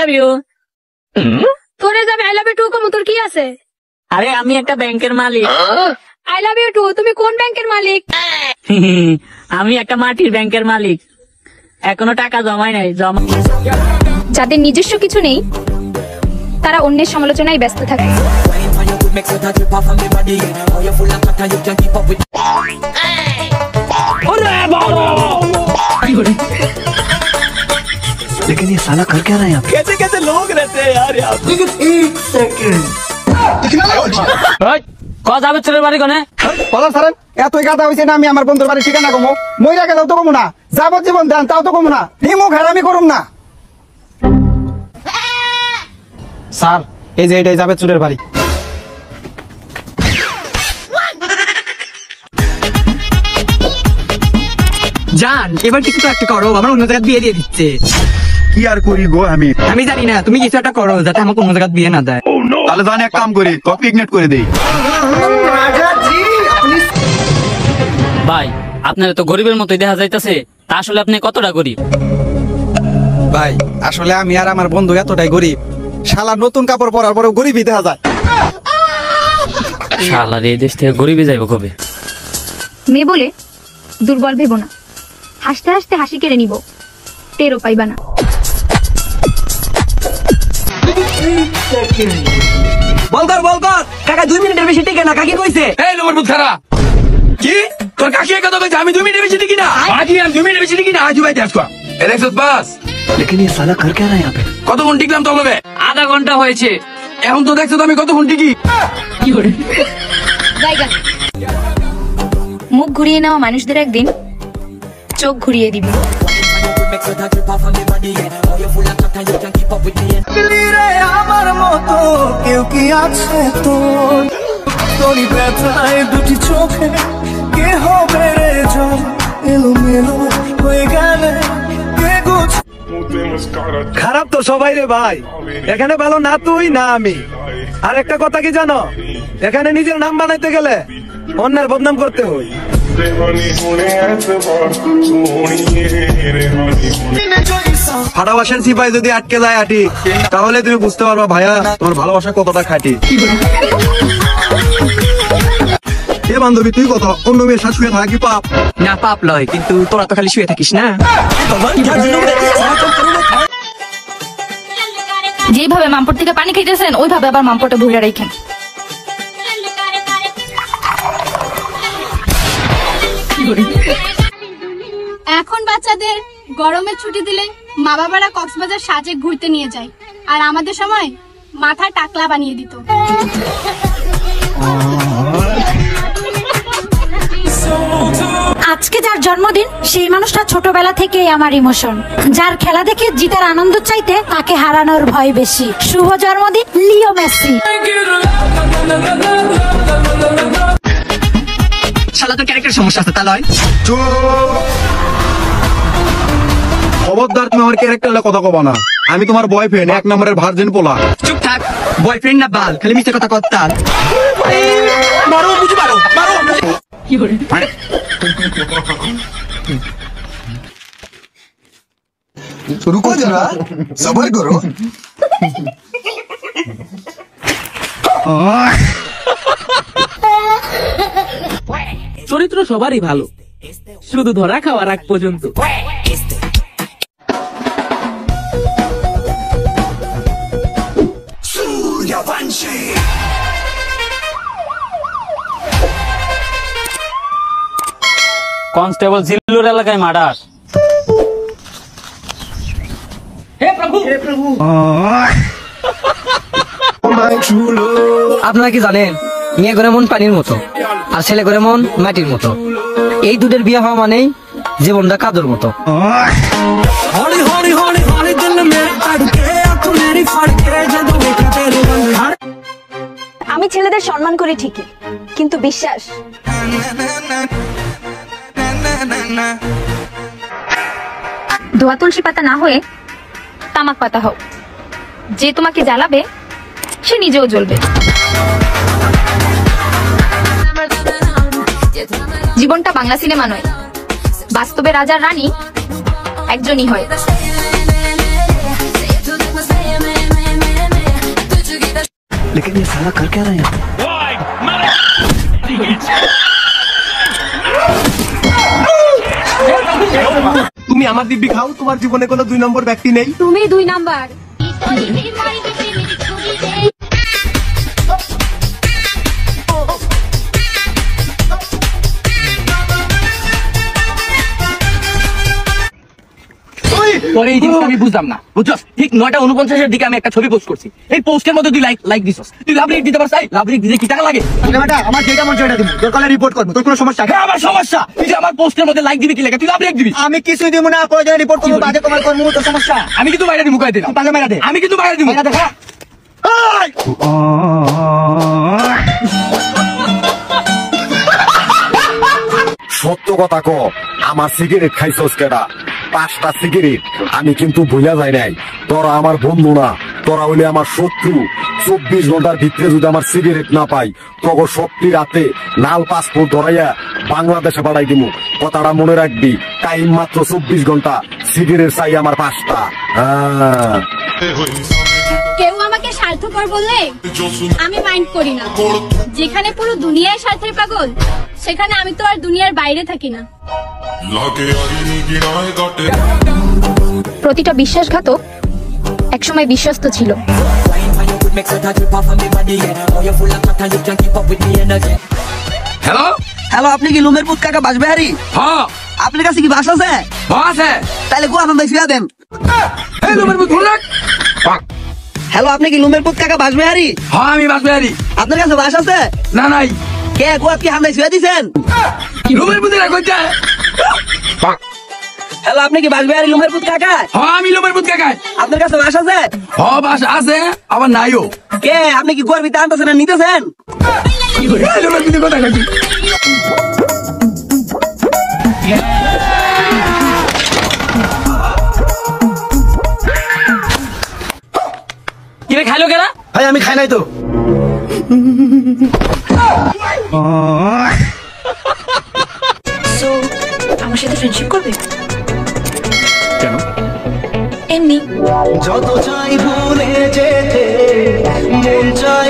Love you. তোরে যাবে I love you two কমু, তোর কি আছে? আরে আমি একটা ব্যাংকের মালিক। আই লাভ ইউ টু, তুমি কোন ব্যাংকের মালিক? আমি একটা মাটির ব্যাংকের মালিক, এখনো টাকা জমাই নাই। যাদের নিজস্ব কিছু নেই তারা অন্যের সমালোচনায় ব্যস্ত থাকে। लेकिन ये साला कर क्या रहा है यहाँ पे? कैसे कैसे लोग रहते हैं यार यहाँ पे? एक सेकंड যাবে ছেলের বাড়ি কোনে? বলো স্যার, এতই গাদা হয়েছে না আমি আমার বন্ধুর বাড়ি ঠিকানা কমো, মইরা গেলেও তো কমু না, যাবজ্জীবন দেন তাও তো কমু না, নিমুখ হারামি করুম না। স্যার এই যে এটাই যাবে চুরের বাড়ি। জান এবার কিছু তো একটা করো, আমার অন্য জায়গায় বিয়ে দিয়ে দিচ্ছে। কি আর করি গো আমি জানি না, তুমি কিছু একটা করো যাতে আমাকে অন্য জায়গায় বিয়ে না দেয়। তাহলে জানি এক কাম করি, তোকে ইগনেট করে দেই। ভাই আপনার তো গরিবের মতোই দেখা যাইতেছে, তা আসলে আপনি কতটা গরিব? ভাই আসলে আমি আর আমার বন্ধু এতটাই গরিব, শালা নতুন কাপড় পরার পরেও গরিবই দেখা যায়। শালার এই দেশ থেকে গরিবে যাইবো কবে? মেয়ে বলে দুর্বল ভেবো না, হাসতে হাসতে হাসি কেড়ে নিব, টেরও পাইবা না। বলকর কাকা 2 মিনিটের বেশি টিকে না, কাকি কইছে। এই নম্বর বুঝারা কি তোর কাকি কথা কইছে আমি 2 মিনিটের বেশি টিকি না, আজ আমি 2 মিনিটের বেশি টিকি না, আজ ভাই দেখো এলেক্সত বাস। लेकिन ये साला कर क्या रहा है यहाँ पे? কতক্ষণ টিকলাম তবে? আধা ঘন্টা হয়েছে। এখন তো দেখছো আমি কতক্ষণ টিকি। জায়গা মুখ ঘুরিয়ে নেওয়া মানুষদের একদিন চোখ ঘুরিয়ে দিবি। আমার মতো কেউ কি আছে তোর, তোরই ব্যথায় দুটি চোখে কে হবে রে জল, এলোমেলো হয়ে গেলে খারাপ তো সবাই রে ভাই, এখানে ভালো না তুই না আমি। আর একটা কথা কি জানো, এখানে নিজের নাম বানাইতে গেলে অন্যের বদনাম করতে হয়। ভালোবাসার সিপাই যদি আটকে যায় আটি, তাহলে তুমি বুঝতে পারবা ভাইয়া তোমার ভালোবাসা কতটা খাঁটি। এ বান্ধবী তুই কত অন্য মেয়ের সাথে শুয়ে থাকা কি পাপ? না পাপ লয়, কিন্তু তোরা তো খালি শুয়ে থাকিস না। যেভাবে মামপট থেকে পানি খাইতেছেন ওইভাবে আবার মামপটে ভুইরা রাখেন। এখন বাচ্চাদের গরমের ছুটি দিলে মা বাবারা কক্সবাজার সাজে ঘুরতে নিয়ে যায়, আর আমাদের সময় মাথা টাকলা বানিয়ে দিত। আজকে যার জন্মদিন সেই মানুষটা ছোটবেলা থেকেই আমার ইমোশন, যার খেলা দেখে জিতার আনন্দ চাইতে তাকে হারানোর ভয় বেশি। শুভ জন্মদিন লিও মেসি। শালা তো ক্যারেক্টার সমস্যা আছে তা লয়। খবরদার তুমি আমার ক্যারেক্টারের কথা কবা না, আমি তোমার বয়ফ্রেন্ড, 1 নম্বরের ভার্জিন পোলা। চুপ থাক, বয়ফ্রেন্ড না বাল, খালি মিথ্যে কথা কথা। মারো বুঝি মারো মারো। रुको जरा, सब्र करो। চরিত্র সবারই ভালো, শুধু ধরা খাওয়ার আগ পর্যন্ত। কনস্টেবল জিল্লুর এলাকায় মার্ডার। হে প্রভু হে প্রভু। আপনারা কি জানেন, মেয়ে ঘরে মন পানির মতো আর ছেলে ঘরে মন মাটির মতো। এই দুধের বিয়ে হওয়া মানেই জীবনটা কাদর মতো। আমি ছেলেদের সম্মান করি ঠিকই, কিন্তু বিশ্বাস ধোয়া তুলসী পাতা না হয়ে তামাক পাতা হোক, যে তোমাকে জ্বালাবে সে নিজেও জ্বলবে। জীবনটা বাংলা সিনেমা নয়, বাস্তবে রাজার রানী একজনই হয়। लेकिन ये साला कर क्या रहा है यहाँ पे? তুমি আমার দিব্যি খাও, তোমার জীবনে কোনো 2 নম্বর ব্যক্তি নেই। তুমি 2 নাম্বার। তোর এই জিনিসটা আমি বুঝলাম না, বুঝছস? ঠিক 9:49 দিকে আমি একটা ছবি পোস্ট করছি, এই পোস্টের মধ্যে তুই লাইক দিছস। তুই লাভ রেট দিতে পারছিস? লাভ রেট দিতে কি টাকা লাগে? আমার যেটা মন সেটা দিব, তোর কলে রিপোর্ট করব, তোর কোনো সমস্যা? হ্যাঁ, আমার সমস্যা। তুই যে আমার পোস্টের মধ্যে লাইক দিবি কি লাগে? তুই লাভ রেট দিবি। আমি কিছুই দিব না, প্রয়োজনে রিপোর্ট করব, বাজে কমাল করব, তোর সমস্যা? আমি কিন্তু বাইরে দিমু, কই দিলাম। বাজে মেরা দে। আমি কিন্তু বাইরে দিমু। মেরা দে, খা। সত্য কথা ক, আমার সিগারেট খাইছস কেডা? 5টা সিগারেট আমি কিন্তু ভুলা যাই নাই। তোরা আমার বন্ধু না, তোরা হইলে আমার শত্রু। 24 ঘন্টার ভিতরে যদি আমার সিগারেট না পাই, তখন সত্যি রাতে লাল পাসপোর্ট ধরাইয়া বাংলাদেশে পাঠাই দিমু। কথাটা মনে রাখবি, টাইম মাত্র 24 ঘন্টা, সিগারেট চাই আমার 5টা। হ্যাঁ, কেউ আমাকে স্বার্থপর বললে আমি মাইন্ড করি না। যেখানে পুরো দুনিয়ায় স্বার্থের পাগল, সেখানে আমি তো আর দুনিয়ার বাইরে থাকি না। প্রতিটা বিশ্বাসঘাতক একসময় বিশ্বস্ত ছিল। হ্যালো হ্যালো, আপনি কি লুমের পুত কাকা বাসবিহারী? হ্যাঁ আপনার কাছে কি বাস আছে? বাস হ্যাঁ। তাহলে গো আপনার ফিরা দেন। এই লোমের মধ্যে ধরে রাখ। হ্যালো, আপনি কি লুমের পুত কাকা বাসবিহারী? হ্যাঁ, আমি বাসবিহারী। আপনার কাছে বাস আছে? না নাই। কে গো আপনি হামদাই ফিরা দিছেন? লোমের মধ্যে রাখ কইতা। হ্যালো, আপনি কি বাসবিহারী লুমের পুত কাকা? হ্যাঁ, আমি লোমের মধ্যে কাকাই। আপনার কাছে বাস আছে? হ্যাঁ, বাস আছে, আবার নাইও। কে আপনি কি গর্বিতে আনতেছেন না নিতেছেন? এই লোমের মধ্যে কথা কইছি। কি রে, খাইলো কেনা? ভাই আমি খাই নাই তো। সো আমার সাথে ফ্রেন্ডশিপ করবে? কেন? এমনি। যত চাই ভুলে যেতে, মন চাই